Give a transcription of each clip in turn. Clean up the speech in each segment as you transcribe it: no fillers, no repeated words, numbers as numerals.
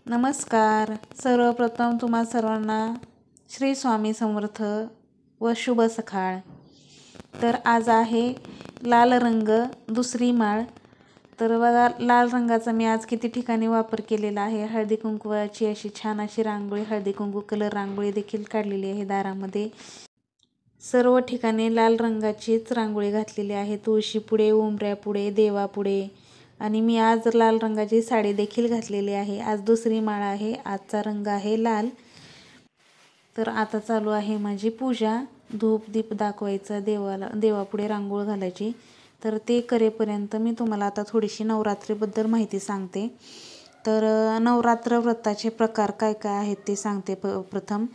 नमस्कार. सर्वप्रथम तुम्हा सर्वांना श्री स्वामी समर्थ व शुभ सकाळ. तर आज आहे लाल रंग दुसरी माळ. तर बघा, लाल रंगाचा मी आज किती ठिकाणी वापर केलेला आहे. हळदी कुंकवाची अशी छान अशी रांगोळी, हळदी कुंकू कलर रांगोळी देखील काढलेली आहे दारामध्ये. सर्व ठिकाणी लाल रंगाचीच रांगोळी घातलेली आहे. तुळशीपुढे, उंबऱ्यापुढे, देवापुढे. आणि मी आज लाल रंगाची साडी देखील घातलेली आहे. आज दुसरी माळ आहे. आजचा रंग आहे लाल. तर आता चालू आहे माझी पूजा. धूप दीप दाखवायचा, देवापुढे रांगोळ घालायची. तर ते करेपर्यंत मी तुम्हाला आता थोडीशी नवरात्रीबद्दल माहिती सांगते. तर नवरात्र व्रताचे प्रकार काय काय आहेत ते सांगते. प्रथम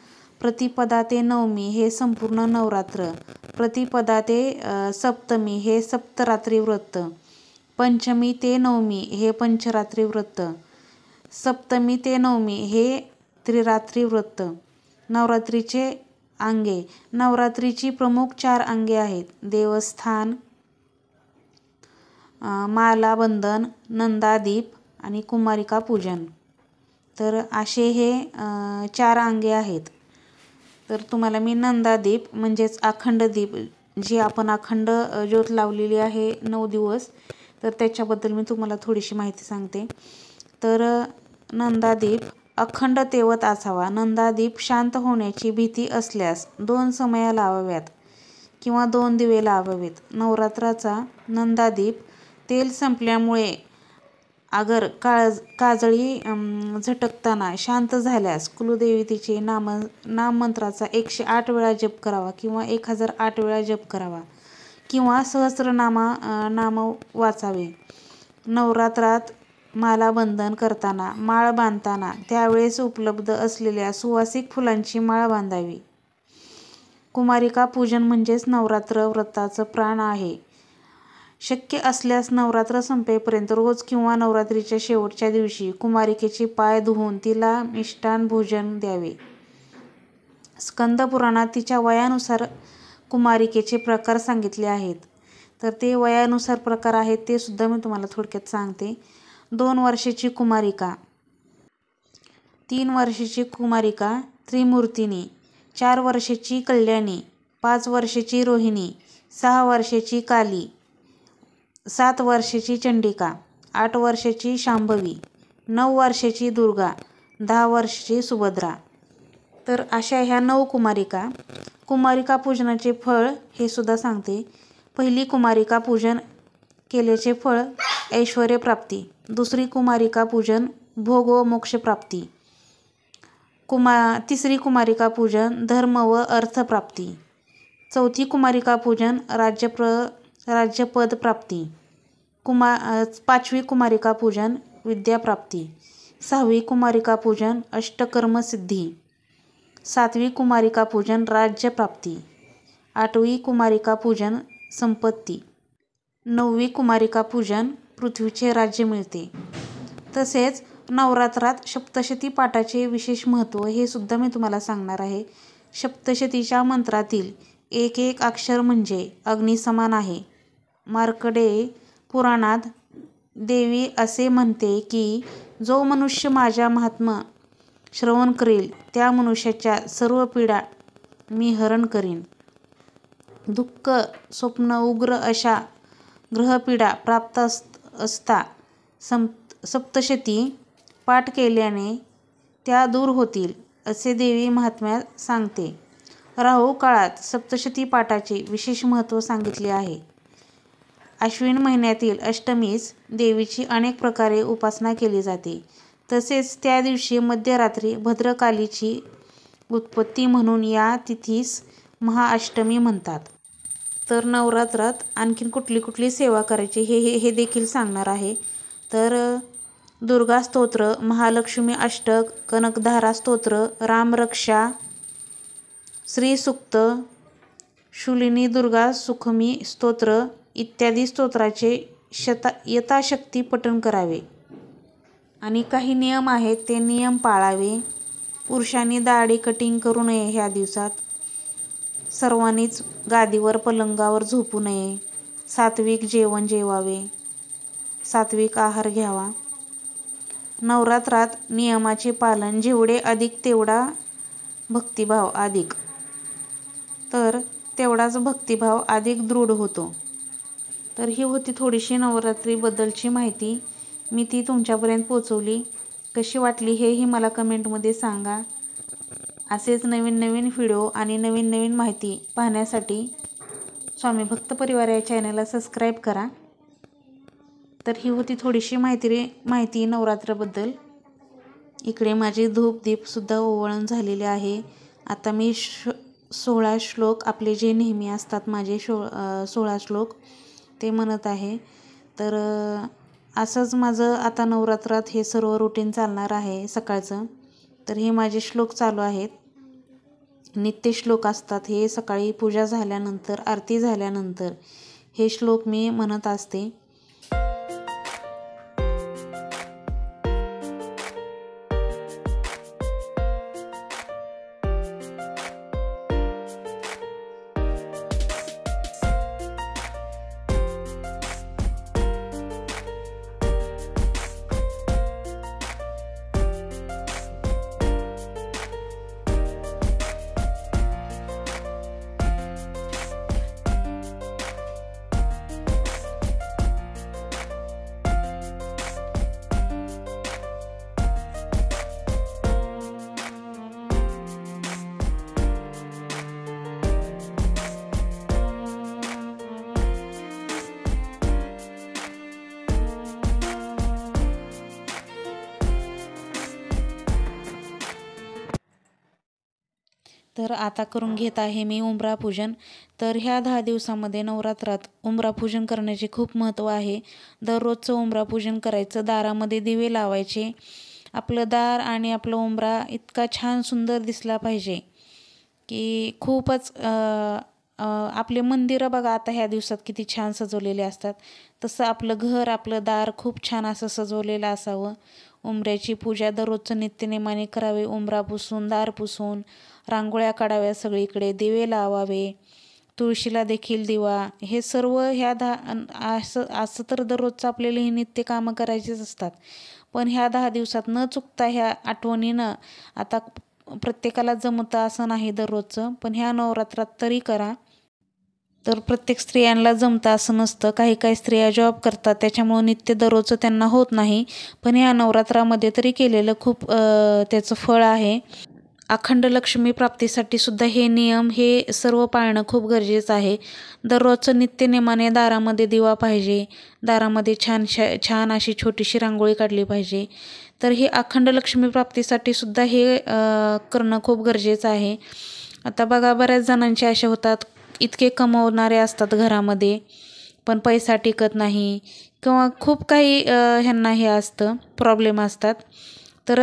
प्रतिपदा ते नवमी हे संपूर्ण नवरात्र. प्रतिपदा ते सप्तमी हे सप्तरात्री व्रत. पंचमी ते नवमी हे पंचरात्री व्रत. सप्तमी ते नवमी हे त्रिरात्री व्रत. नवरात्रीचे अंगे. नवरात्रीची प्रमुख 4 अंगे आहेत. देवस्थान, मालाबंधन, नंदादीप आणि कुमारिका पूजन. तर असे हे 4 अंगे आहेत. तर तुम्हाला मी नंदादीप म्हणजेच अखंड दीप, जी आपण अखंड ज्योत लावलेली आहे 9 दिवस, तर त्याच्याबद्दल मी तुम्हाला थोडीशी माहिती सांगते. तर नंदादीप अखंड तेवत असावा. नंदादीप शांत होण्याची भीती असल्यास 2 समया लावाव्यात किंवा 2 दिवे लावावेत. नवरात्राचा नंदादीप तेल संपल्यामुळे अगर काजळी झटकताना शांत झाल्यास कुलदेवतेचे नाममंत्राचा 108 वेळा जप करावा किंवा 1008 वेळा जप करावा किंवा सहस्रनाम वाचावे. नवरात्रात मालाबंधन करताना, माळ बांधताना त्यावेळेस उपलब्ध असलेल्या सुवासिक फुलांची माळ बांधावी. कुमारिका पूजन म्हणजेच नवरात्र व्रताचं प्राण आहे. शक्य असल्यास नवरात्र संपेपर्यंत रोज किंवा नवरात्रीच्या शेवटच्या दिवशी कुमारिकेचे पाय धुवून तिला मिष्टान्न भोजन द्यावे. स्कंद पुराणात तिच्या वयानुसार कुमारिकेचे प्रकार सांगितले आहेत. तर ते वयानुसार प्रकार आहेत ते सुद्धा मी तुम्हाला थोडक्यात सांगते. 2 वर्षाची कुमारिका, 3 वर्षाची कुमारिका त्रिमूर्तिनी, 4 वर्षाची कल्याणी, 5 वर्षाची रोहिणी, 6 वर्षाची काली, 7 वर्षाची चंडिका, 8 वर्षाची शांभवी, 9 वर्षाची दुर्गा, 10 वर्षाची सुभद्रा. तर अशा ह्या 9 कुमारिका. कुमारिका पूजनाचे फळ हे सुद्धा सांगते. पहिली कुमारिका पूजन केल्याचे फळ ऐश्वर्यप्राप्ती. दुसरी कुमारिका पूजन भोग व मोक्षप्राप्ती. तिसरी कुमारिका पूजन धर्म व अर्थप्राप्ती. चौथी कुमारिका पूजन राज्यपद प्राप्ती. 5वी कुमारिका पूजन विद्याप्राप्ती. 6वी कुमारिका पूजन अष्टकर्म सिद्धी. 7वी कुमारिका पूजन राज्यप्राप्ती. 8वी कुमारिका पूजन संपत्ती. 9वी कुमारिका पूजन पृथ्वीचे राज्य मिळते. तसेच नवरात्रात सप्तशती पाठाचे विशेष महत्त्व हे सुद्धा मी तुम्हाला सांगणार आहे. सप्तशतीच्या मंत्रातील एक एक अक्षर म्हणजे अग्निसमान आहे. मार्कंडेय पुराणात देवी असे म्हणते की जो मनुष्य माझ्या महात्म्य श्रवण करेल त्या मनुष्याच्या सर्व पीडा मी हरण करीन. दुःख, स्वप्न, उग्र अशा ग्रहपीडा प्राप्त असता सप्तशती पाठ केल्याने त्या दूर होतील असे देवी महात्म्यात सांगते. राहू काळात सप्तशती पाठाचे विशेष महत्त्व सांगितले आहे. अश्विन महिन्यातील अष्टमीस देवीची अनेक प्रकारे उपासना केली जाते. तसेच त्या दिवशी मध्यरात्री भद्रकालीची उत्पत्ती म्हणून या तिथीस महाअष्टमी म्हणतात. तर नवरात्रात आणखीन कुठली कुठली सेवा करायची हे देखील सांगणार आहे. तर दुर्गा स्तोत्र, महालक्ष्मी अष्टक, कनकधारा स्तोत्र, रामरक्षा, श्रीसूक्त, शूलिनी दुर्गा सुखमी स्तोत्र इत्यादी स्तोत्राचे यथाशक्ती पठण करावे. आणि काही नियम आहेत ते नियम पाळावे. पुरुषांनी दाढी कटिंग करू नये ह्या दिवसात. सर्वांनीच गादीवर पलंगावर झोपू नये. सात्विक जेवण जेवावे. सात्विक आहार घ्यावा. नवरात्रात नियमाचे पालन जेवढे अधिक तेवढा भक्तिभाव अधिक, तर तेवढाच भक्तिभाव अधिक दृढ होतो. तर ही होती थोडीशी नवरात्रीबद्दलची माहिती. मी ती तुमच्यापर्यंत पोचवली. कशी वाटली हेही मला कमेंटमध्ये सांगा. असेच नवीन नवीन व्हिडिओ आणि नवीन नवीन माहिती पाहण्यासाठी स्वामी भक्त परिवार या चॅनलला सबस्क्राईब करा. तर ही होती थोडीशी माहिती नवरात्राबद्दल. इकडे माझे धूप दीपसुद्धा ओवाळून झालेले आहे. आता मी 16 श्लोक आपले जे नेहमी असतात माझे 16 श्लोक ते म्हणत आहे. तर असंच माझं आता नवरात्रात हे सर्व रुटीन चालणार आहे सकाळचं. तर हे माझे श्लोक चालू आहेत. नित्य श्लोक असतात हे. सकाळी पूजा झाल्यानंतर, आरती झाल्यानंतर हे श्लोक मी म्हणत असते. तर आता करून घेत आहे मी उंबरा पूजन. तर ह्या 10 दिवसामध्ये नवरात्रात उंबरा पूजन करण्याचे खूप महत्त्व आहे. दररोजचं उंबरा पूजन करायचं. दारामध्ये दिवे लावायचे. आपलं दार आणि आपलं उंबरा इतका छान सुंदर दिसला पाहिजे की खूपच आपले मंदिरं बघा आता ह्या दिवसात किती छान सजवलेले असतात. तसं आपलं घर, आपलं दार खूप छान असं सजवलेलं असावं. उंबऱ्याची पूजा दररोजचं नित्यनेमाने करावे. उंबरा पुसून, दार पुसून, रांगोळ्या काढाव्या सगळीकडे, दिवे लावावे, तुळशीला देखील दिवा. हे सर्व ह्या असं तर दररोजचं आपल्याला ही नित्य कामं करायचीच असतात. पण ह्या 10 दिवसात न चुकता ह्या आठवणीनं, आता प्रत्येकाला जमतं असं नाही दररोजचं, पण ह्या नवरात्रात तरी करा. तर प्रत्येक स्त्रियांना जमतं असं नसतं. काही काही स्त्रिया जॉब करतात त्याच्यामुळं नित्य दररोजचं त्यांना होत नाही. पण ह्या नवरात्रामध्ये तरी केलेलं खूप त्याचं फळ आहे. अखंड लक्ष्मी प्राप्तीसाठी सुद्धा हे नियम हे सर्व पाळणं खूप गरजेचं आहे. दररोजचं नित्यनेमाने दारामध्ये दिवा पाहिजे. दारामध्ये छान अशी छोटीशी रांगोळी काढली पाहिजे. तर हे अखंड लक्ष्मी प्राप्तीसाठी सुद्धा हे करणं खूप गरजेचं आहे. आता बघा बऱ्याच जणांची आशा होतात, इतके कमवणारे असतात घरामध्ये पण पैसा टिकत नाही किंवा खूप काही ह्यांना हे असतं, प्रॉब्लेम असतात. तर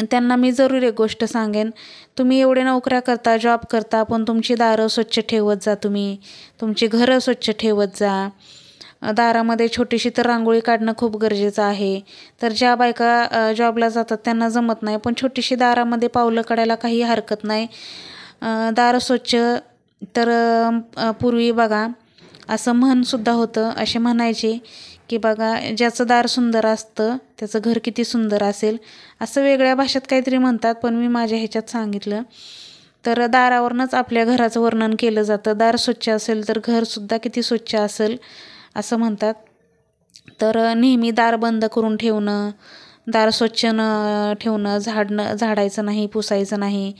त्यांना मी जरूर एक गोष्ट सांगेन, तुम्ही एवढे नोकऱ्या करता, जॉब करता, पण तुमची दारं स्वच्छ ठेवत जा. तुम्ही तुमची घरं स्वच्छ ठेवत जा. दारामध्ये छोटीशी तर रांगोळी काढणं खूप गरजेचं आहे. तर ज्या बायका जॉबला जातात त्यांना जमत नाही, पण छोटीशी दारामध्ये पावलं काढायला काही हरकत नाही. दारं स्वच्छ. तर पूर्वी बघा असं म्हणसुद्धा होतं, असे म्हणायचे की बघा ज्याचं दार सुंदर असतं त्याचं घर किती सुंदर असेल, असं वेगळ्या भाषेत काहीतरी म्हणतात, पण मी माझ्या ह्याच्यात सांगितलं. तर दारावरूनच आपल्या घराचं वर्णन केलं जातं. दार स्वच्छ असेल तर घरसुद्धा किती स्वच्छ असेल असं म्हणतात. तर नेहमी दार बंद करून ठेवणं, दार स्वच्छ न ठेवणं, झाडायचं नाही, पुसायचं नाही.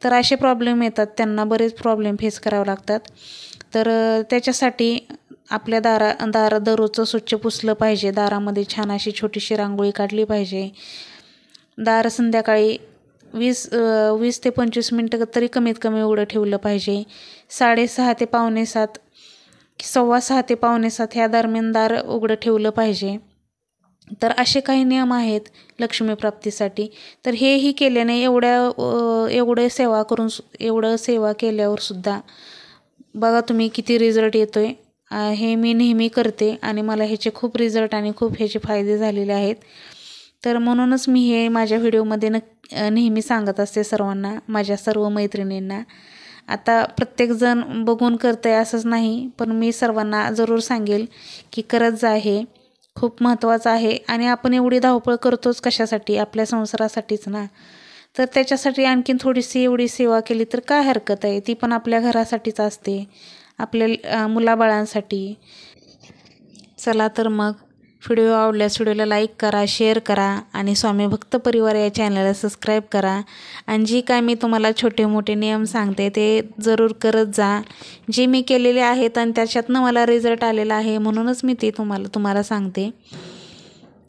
तर असे प्रॉब्लेम येतात, त्यांना बरेच प्रॉब्लेम फेस करावे लागतात. तर त्याच्यासाठी आपल्या दार दररोजचं स्वच्छ पुसलं पाहिजे. दारामध्ये छान अशी छोटीशी रांगोळी काढली पाहिजे. दार संध्याकाळी 20 ते 25 मिनटं तरी कमीत कमी उघडं ठेवलं पाहिजे. 6:30 ते 6:45, 6:15 ते 6:45 ह्या दरम्यान दार उघडं ठेवलं पाहिजे. तर असे काही नियम आहेत लक्ष्मीप्राप्तीसाठी. तर हेही केल्याने एवढं सेवा केल्यावर सुद्धा बघा तुम्ही किती रिझल्ट येतोय. हे मी नेहमी करते आणि मला ह्याचे खूप रिझल्ट आणि खूप ह्याचे फायदे झालेले आहेत. तर म्हणूनच मी हे माझ्या व्हिडिओमध्ये नेहमी सांगत असते सर्वांना, माझ्या सर्व मैत्रिणींना. आता प्रत्येकजण बघून करतंय असंच नाही, पण मी सर्वांना जरूर सांगेल की करत जा हे. खूप महत्त्वाचं आहे आणि आपण एवढी धावपळ करतोच कशासाठी? आपल्या संसारासाठीच ना. तर त्याच्यासाठी आणखीन थोडीशी एवढी सेवा केली तर काय हरकत आहे? ती पण आपल्या घरासाठीच असते, आपल्या मुलाबाळांसाठी. चला तर मग व्हिडिओ आवडल्यास व्हिडिओला लाईक करा, शेअर करा आणि स्वामी भक्त परिवार या चॅनलला सबस्क्राईब करा. आणि जी काय मी तुम्हाला छोटे मोठे नियम सांगते ते जरूर करत जा. जे मी केलेले आहेत आणि त्याच्यातनं मला रिझल्ट आलेला आहे म्हणूनच मी ते तुम्हाला सांगते.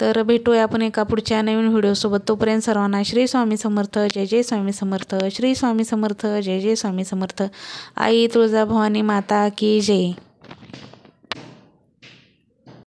तर भेटूया आपण एका पुढच्या नवीन व्हिडिओसोबत. तोपर्यंत सर्वांना श्री स्वामी समर्थ. जय जय स्वामी समर्थ. श्री स्वामी समर्थ. जय जय स्वामी समर्थ. आई तुळजाभवानी माता की जय.